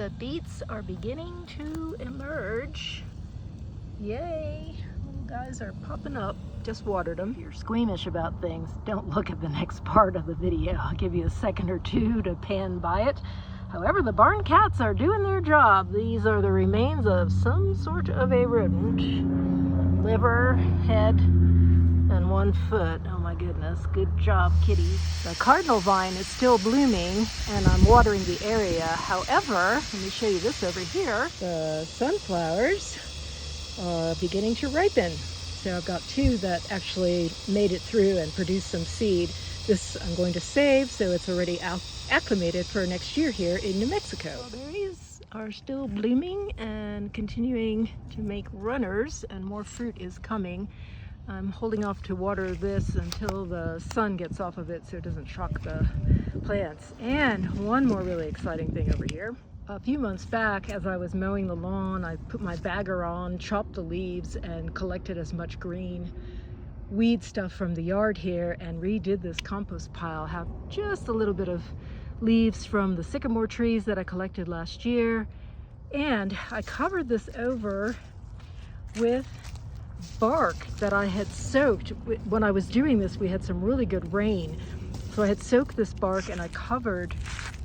The beets are beginning to emerge. Yay! Little guys are popping up. Just watered them. If you're squeamish about things, don't look at the next part of the video. I'll give you a second or two to pan by it. However, the barn cats are doing their job. These are the remains of some sort of a rodent. Liver, head, and 1 foot. Oh my goodness, good job, kitties. The cardinal vine is still blooming and I'm watering the area. However, let me show you this over here. The sunflowers are beginning to ripen. So I've got 2 that actually made it through and produced some seed. This I'm going to save so it's already acclimated for next year here in New Mexico. Strawberries are still blooming and continuing to make runners, and more fruit is coming. I'm holding off to water this until the sun gets off of it so it doesn't shock the plants. And one more really exciting thing over here. A few months back, as I was mowing the lawn, I put my bagger on, chopped the leaves, and collected as much green weed stuff from the yard here and redid this compost pile. Have just a little bit of leaves from the sycamore trees that I collected last year. And I covered this over with bark that I had soaked. When I was doing this, we had some really good rain. So I had soaked this bark and I covered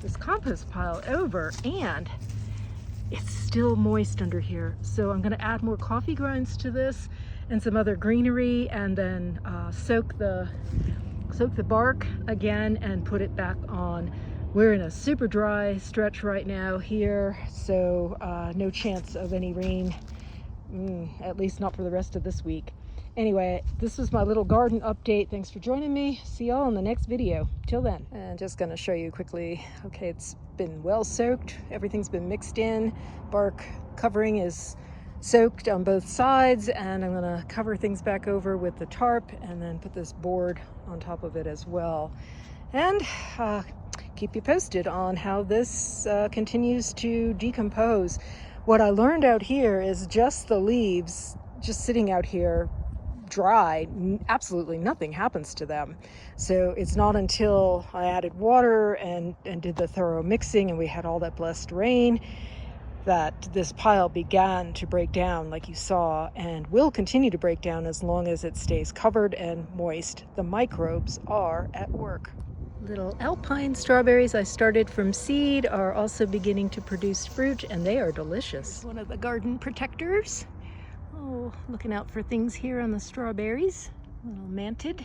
this compost pile over, and it's still moist under here. So I'm gonna add more coffee grinds to this and some other greenery, and then soak the bark again and put it back on. We're in a super dry stretch right now here, so no chance of any rain. At least not for the rest of this week. Anyway, this was my little garden update. Thanks for joining me. See y'all in the next video. Till then. And just gonna show you quickly. Okay, it's been well soaked. Everything's been mixed in. Bark covering is soaked on both sides, and I'm gonna cover things back over with the tarp and then put this board on top of it as well. And keep you posted on how this continues to decompose. What I learned out here is just the leaves just sitting out here dry, absolutely nothing happens to them. So it's not until I added water and did the thorough mixing and we had all that blessed rain that this pile began to break down, like you saw, and will continue to break down as long as it stays covered and moist. The microbes are at work. Little alpine strawberries I started from seed are also beginning to produce fruit, and they are delicious. One of the garden protectors. Oh, looking out for things here on the strawberries. A little manted.